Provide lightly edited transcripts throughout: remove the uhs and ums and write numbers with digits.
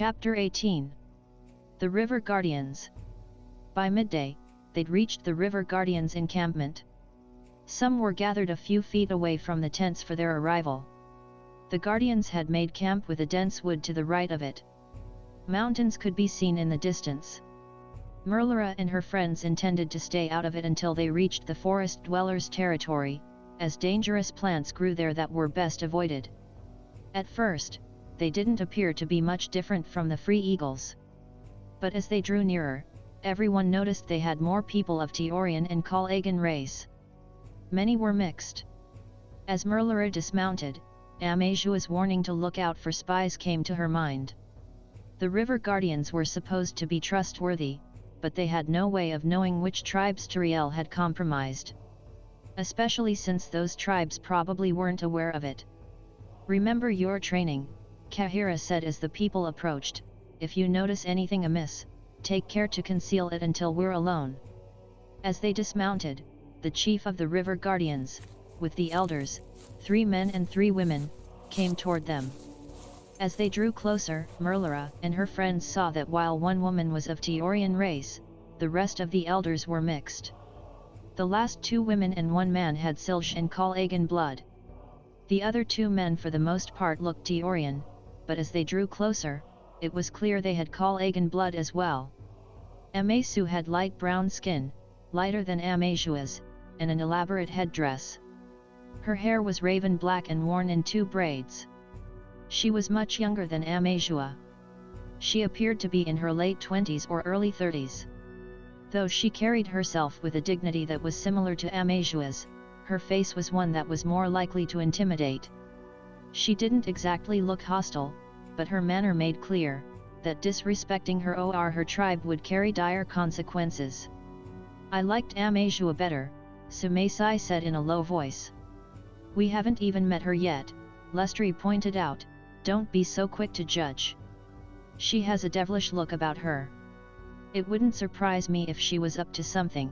Chapter 18. The River Guardians. By midday, they'd reached the River Guardians' encampment. Some were gathered a few feet away from the tents for their arrival. The Guardians had made camp with a dense wood to the right of it. Mountains could be seen in the distance. Merlara and her friends intended to stay out of it until they reached the forest dwellers' territory, as dangerous plants grew there that were best avoided. At first, they didn't appear to be much different from the free eagles. But as they drew nearer, everyone noticed they had more people of Tyoryan and Callagan race. Many were mixed. As Merlara dismounted, Amazua's warning to look out for spies came to her mind. The River Guardians were supposed to be trustworthy, but they had no way of knowing which tribes Tiriel had compromised. Especially since those tribes probably weren't aware of it. "Remember your training," Kahira said as the people approached. "If you notice anything amiss, take care to conceal it until we're alone." As they dismounted, the chief of the River Guardians, with the elders, 3 men and 3 women, came toward them. As they drew closer, Merlara and her friends saw that while one woman was of Tyoryan race, the rest of the elders were mixed. The last 2 women and 1 man had Seldrian and Callagan blood. The other 2 men for the most part looked Tyoryan, but as they drew closer, it was clear they had Callagan blood as well. Amazu had light brown skin, lighter than Amazua's, and an elaborate headdress. Her hair was raven black and worn in 2 braids. She was much younger than Amazua. She appeared to be in her late 20s or early 30s. Though she carried herself with a dignity that was similar to Amazua's, her face was one that was more likely to intimidate. She didn't exactly look hostile, but her manner made clear that disrespecting her or her tribe would carry dire consequences. "I liked Amazua better," Sumaisai said in a low voice. "We haven't even met her yet," Lustri pointed out. "Don't be so quick to judge. She has a devilish look about her. It wouldn't surprise me if she was up to something."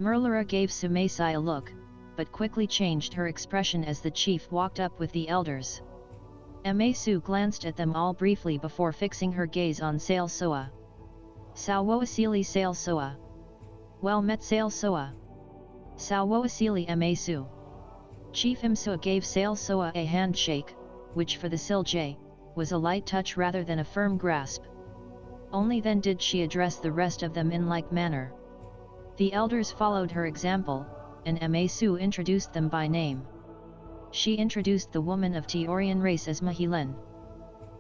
Merlara gave Sumaisai a look, but quickly changed her expression as the chief walked up with the elders. Amazu glanced at them all briefly before fixing her gaze on Sail Soa. "Sawawasili Sail Soa. Well met Sail Soa. Sawawasili Amazu." Chief Imsua gave Sail Soa a handshake, which for the Silje, was a light touch rather than a firm grasp. Only then did she address the rest of them in like manner. The elders followed her example, and Amazu introduced them by name. She introduced the woman of Tyoryan race as Mahilen.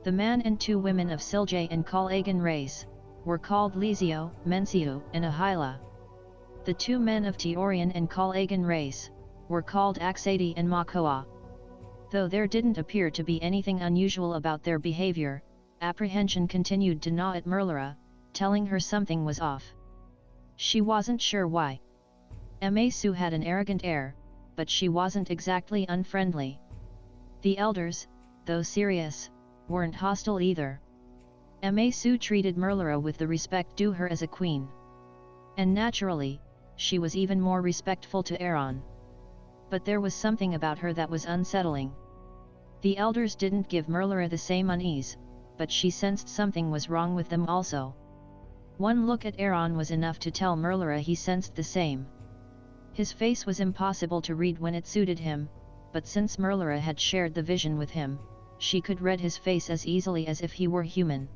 The man and 2 women of Silje and Callagan race, were called Lizio, Mensiu, and Ahila. The 2 men of Tyoryan and Callagan race, were called Axadi and Makoa. Though there didn't appear to be anything unusual about their behavior, apprehension continued to gnaw at Merlara, telling her something was off. She wasn't sure why. Amazu had an arrogant air, but she wasn't exactly unfriendly. The elders, though serious, weren't hostile either. Amazu treated Merlara with the respect due her as a queen. And naturally, she was even more respectful to Aaron. But there was something about her that was unsettling. The elders didn't give Merlara the same unease, but she sensed something was wrong with them also. One look at Aaron was enough to tell Merlara he sensed the same. His face was impossible to read when it suited him, but since Merlara had shared the vision with him, she could read his face as easily as if he were human.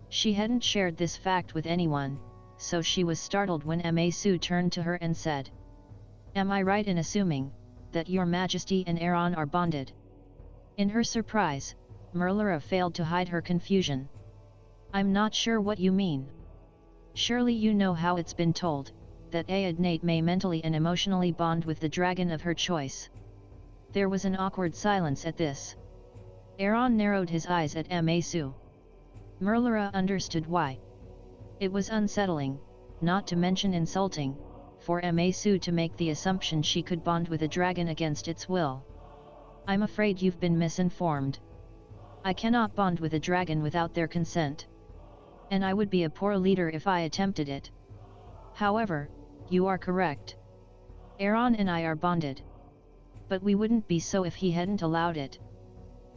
She hadn't shared this fact with anyone, so she was startled when Amazu turned to her and said, "Am I right in assuming that your Majesty and Aaron are bonded?" In her surprise, Merlara failed to hide her confusion. "I'm not sure what you mean. Surely you know how it's been told, that Aodhnait may mentally and emotionally bond with the dragon of her choice." There was an awkward silence at this. Aaron narrowed his eyes at Amazu. Merlara understood why. It was unsettling, not to mention insulting, for Amazu to make the assumption she could bond with a dragon against its will. "I'm afraid you've been misinformed. I cannot bond with a dragon without their consent. And I would be a poor leader if I attempted it. However, you are correct. Aaron and I are bonded. But we wouldn't be so if he hadn't allowed it."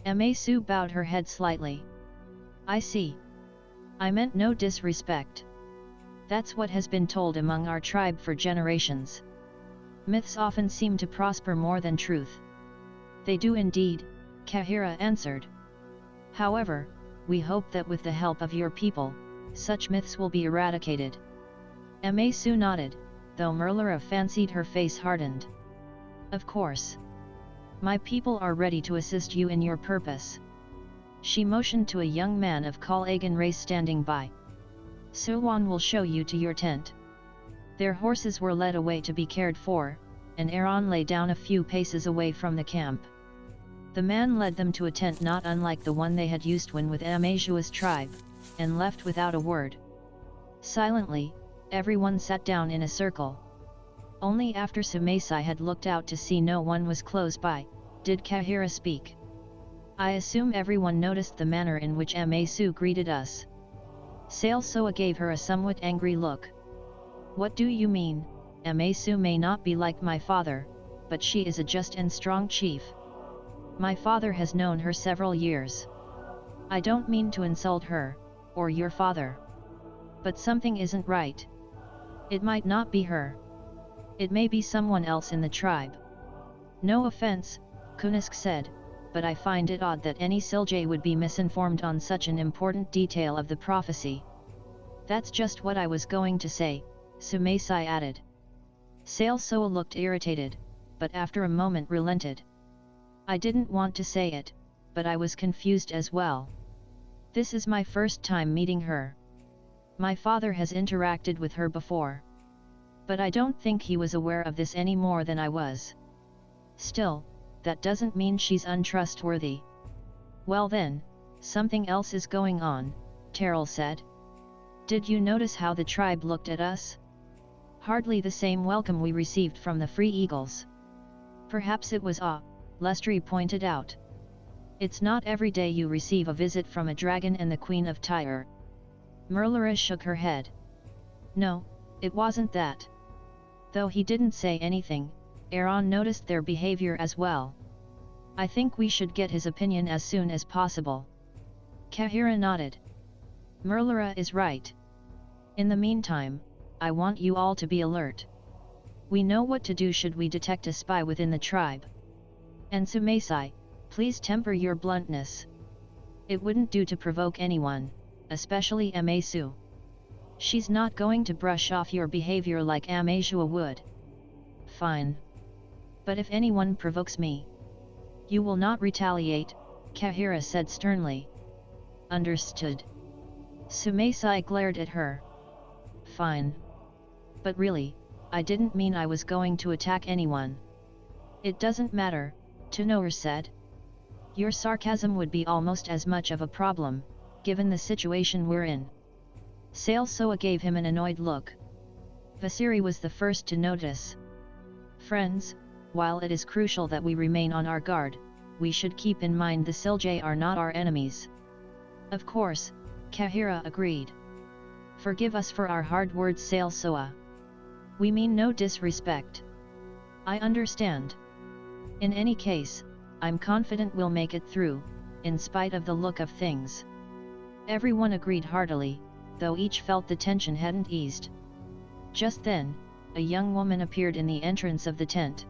Amazu bowed her head slightly. I see. I meant no disrespect. That's what has been told among our tribe for generations. Myths often seem to prosper more than truth. They do indeed, Kahira answered. However, we hope that with the help of your people, such myths will be eradicated. Masu nodded, though Merlara fancied her face hardened. Of course. My people are ready to assist you in your purpose. She motioned to a young man of Callagan race standing by. Suwan will show you to your tent. Their horses were led away to be cared for, and Aaron lay down a few paces away from the camp. The man led them to a tent not unlike the one they had used when with Amashua's tribe, and left without a word. Silently, everyone sat down in a circle. Only after Sumaisai had looked out to see no one was close by, did Kahira speak. I assume everyone noticed the manner in which Amasu greeted us. Salsoa gave her a somewhat angry look. What do you mean? Amasu may not be like my father, but she is a just and strong chief. My father has known her several years. I don't mean to insult her, or your father. But something isn't right. It might not be her. It may be someone else in the tribe. No offense, Kunisk said, but I find it odd that any Siljay would be misinformed on such an important detail of the prophecy. That's just what I was going to say, Sumaisai added. Salsoa looked irritated, but after a moment relented. I didn't want to say it, but I was confused as well. This is my first time meeting her. My father has interacted with her before. But I don't think he was aware of this any more than I was. Still, that doesn't mean she's untrustworthy. Well then, something else is going on, Terrell said. Did you notice how the tribe looked at us? Hardly the same welcome we received from the Free Eagles. Perhaps it was awe, Lestri pointed out. It's not every day you receive a visit from a dragon and the Queen of Tyor. Merlara shook her head. No, it wasn't that. Though he didn't say anything, Aaron noticed their behavior as well. I think we should get his opinion as soon as possible. Kahira nodded. Merlara is right. In the meantime, I want you all to be alert. We know what to do should we detect a spy within the tribe. And Sumaisai, please temper your bluntness. It wouldn't do to provoke anyone, especially Amasu. She's not going to brush off your behavior like Amashua would. Fine. But if anyone provokes me, you will not retaliate, Kahira said sternly. Understood. Sumaisai glared at her. Fine. But really, I didn't mean I was going to attack anyone. It doesn't matter, Tyor said. Your sarcasm would be almost as much of a problem, given the situation we're in. Salsoa gave him an annoyed look. Vasiri was the first to notice. Friends, while it is crucial that we remain on our guard, we should keep in mind the Siljay are not our enemies. Of course, Kahira agreed. Forgive us for our hard words, Salsoa. We mean no disrespect. I understand. In any case, I'm confident we'll make it through, in spite of the look of things. Everyone agreed heartily, though each felt the tension hadn't eased. Just then, a young woman appeared in the entrance of the tent.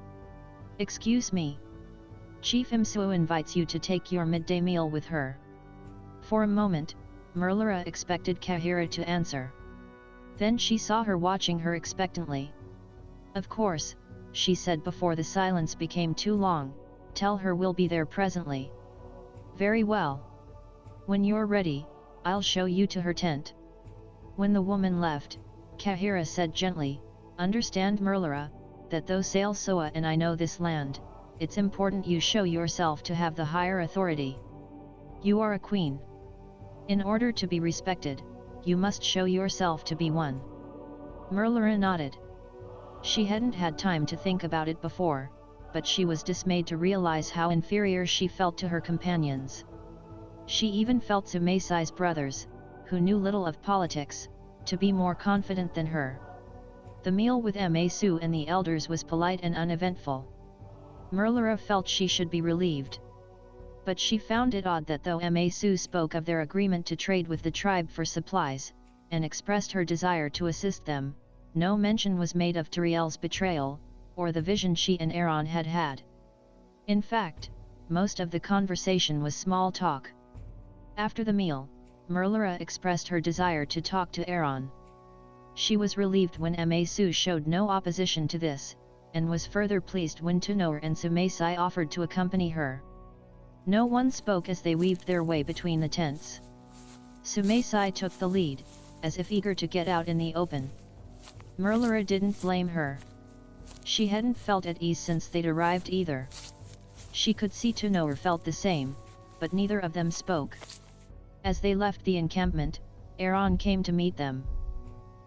Excuse me. Chief Imsuo invites you to take your midday meal with her. For a moment, Merlara expected Kahira to answer. Then she saw her watching her expectantly. Of course, she said before the silence became too long, tell her we'll be there presently. Very well. When you're ready, I'll show you to her tent. When the woman left, Kahira said gently, understand Merlara, that though Salsoa and I know this land, it's important you show yourself to have the higher authority. You are a queen. In order to be respected, you must show yourself to be one. Merlara nodded. She hadn't had time to think about it before, but she was dismayed to realize how inferior she felt to her companions. She even felt Sumaisai's brothers, who knew little of politics, to be more confident than her. The meal with Amasu and the elders was polite and uneventful. Merlara felt she should be relieved. But she found it odd that though Masu spoke of their agreement to trade with the tribe for supplies, and expressed her desire to assist them, no mention was made of Tyriel's betrayal, or the vision she and Aaron had had. In fact, most of the conversation was small talk. After the meal, Merlara expressed her desire to talk to Aaron. She was relieved when Masu showed no opposition to this, and was further pleased when Tyor and Sumaisai offered to accompany her. No one spoke as they weaved their way between the tents. Sumaisai took the lead, as if eager to get out in the open. Merlara didn't blame her. She hadn't felt at ease since they'd arrived either. She could see Tyor felt the same, but neither of them spoke. As they left the encampment, Aaron came to meet them.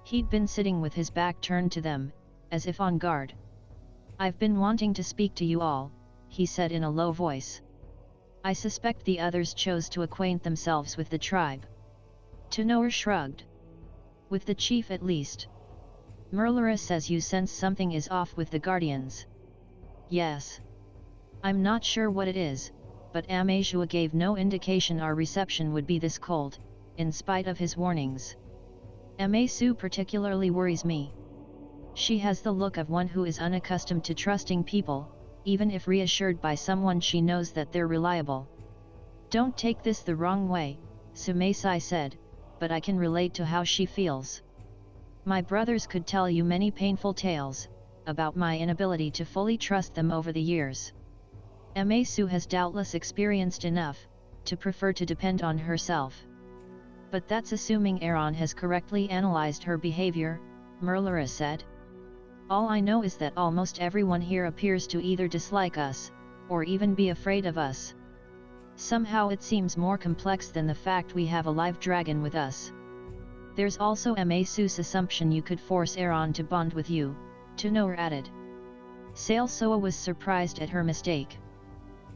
He'd been sitting with his back turned to them, as if on guard. "I've been wanting to speak to you all," he said in a low voice. "I suspect the others chose to acquaint themselves with the tribe." Tyor shrugged. "With the chief at least. Merlara says you sense something is off with the Guardians." "Yes. I'm not sure what it is, but Amashua gave no indication our reception would be this cold, in spite of his warnings. Amasu particularly worries me. She has the look of one who is unaccustomed to trusting people, even if reassured by someone she knows that they're reliable." "Don't take this the wrong way," Sumaisai said, "but I can relate to how she feels. My brothers could tell you many painful tales, about my inability to fully trust them over the years. Amasu has doubtless experienced enough, to prefer to depend on herself. But that's assuming Aaron has correctly analyzed her behavior," Merlara said. "All I know is that almost everyone here appears to either dislike us, or even be afraid of us. Somehow it seems more complex than the fact we have a live dragon with us. There's also Amasu's assumption you could force Aaron to bond with you," Tyor added. Sailsoa was surprised at her mistake.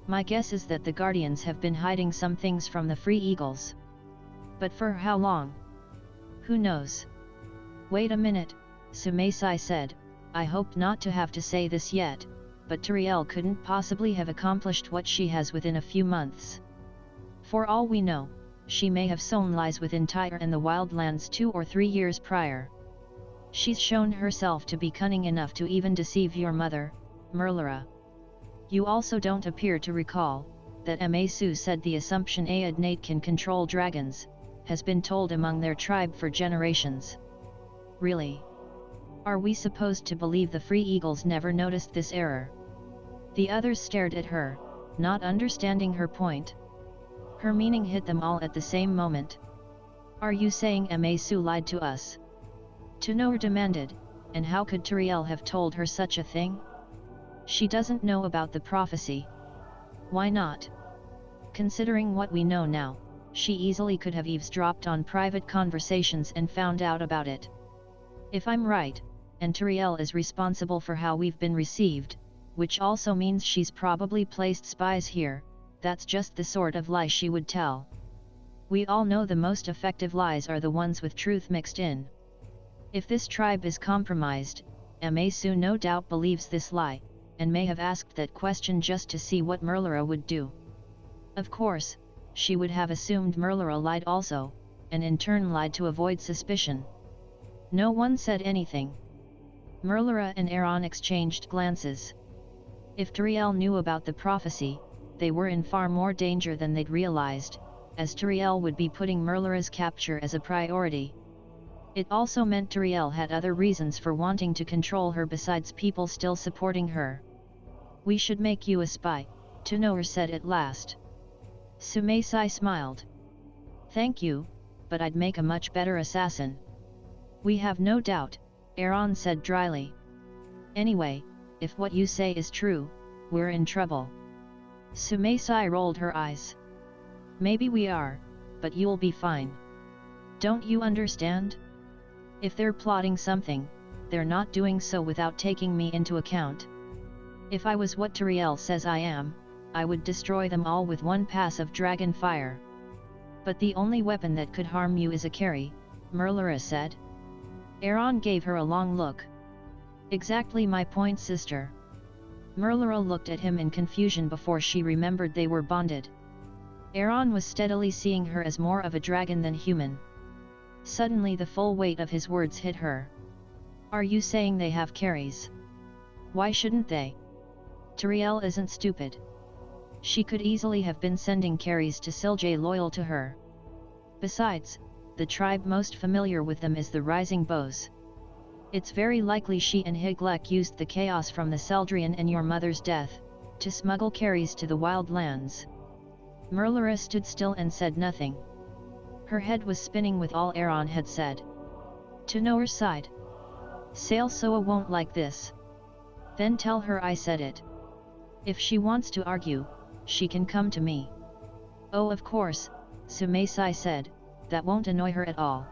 "My guess is that the Guardians have been hiding some things from the Free Eagles. But for how long? Who knows?" "Wait a minute," Sumaisai said. "I hoped not to have to say this yet, but Tyriel couldn't possibly have accomplished what she has within a few months. For all we know, she may have sown lies within Tyor and the wildlands 2 or 3 years prior. She's shown herself to be cunning enough to even deceive your mother, Merlara. You also don't appear to recall that Amasu said the assumption Aodhnait can control dragons has been told among their tribe for generations." "Really? Are we supposed to believe the Free Eagles never noticed this error?" The others stared at her, not understanding her point. Her meaning hit them all at the same moment. "Are you saying Amasu lied to us?" Tyor demanded, "and how could Tyriel have told her such a thing? She doesn't know about the prophecy." "Why not? Considering what we know now, she easily could have eavesdropped on private conversations and found out about it. If I'm right, and Tyriel is responsible for how we've been received, which also means she's probably placed spies here, that's just the sort of lie she would tell. We all know the most effective lies are the ones with truth mixed in. If this tribe is compromised, Amasu no doubt believes this lie, and may have asked that question just to see what Merlara would do. Of course, she would have assumed Merlara lied also, and in turn lied to avoid suspicion." No one said anything. Merlara and Aaron exchanged glances. If Tyriel knew about the prophecy, they were in far more danger than they'd realized, as Tyriel would be putting Merlara's capture as a priority. It also meant Tyriel had other reasons for wanting to control her besides people still supporting her. "We should make you a spy," Tyor said at last. Sumaisai smiled. "Thank you, but I'd make a much better assassin." "We have no doubt," Aaron said dryly. "Anyway, if what you say is true, we're in trouble." Sumaisai rolled her eyes. "Maybe we are, but you'll be fine. Don't you understand? If they're plotting something, they're not doing so without taking me into account. If I was what Tyriel says I am, I would destroy them all with one pass of dragon fire. But the only weapon that could harm you is a carry," Merlara said. Aaron gave her a long look. "Exactly my point, sister." Merlara looked at him in confusion before she remembered they were bonded. Aaron was steadily seeing her as more of a dragon than human. Suddenly the full weight of his words hit her. Are you saying they have carries? Why shouldn't they? Tyrael isn't stupid. She could easily have been sending carries to Seldrian loyal to her. Besides, the tribe most familiar with them is the Rising Bows. It's very likely she and Higlek used the chaos from the Seldrian and your mother's death, to smuggle carries to the wild lands. Merlara stood still and said nothing. Her head was spinning with all Aaron had said. Tyor sighed. Soa won't like this. Then tell her I said it. If she wants to argue, she can come to me. Oh of course, Sumaisai said, that won't annoy her at all.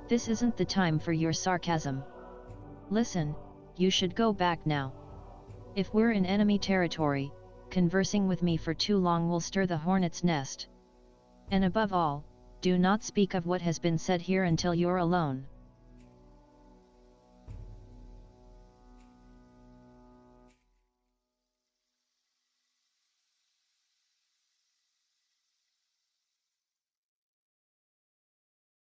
This isn't the time for your sarcasm. Listen, you should go back now. If we're in enemy territory, conversing with me for too long will stir the hornet's nest. And above all, do not speak of what has been said here until you're alone.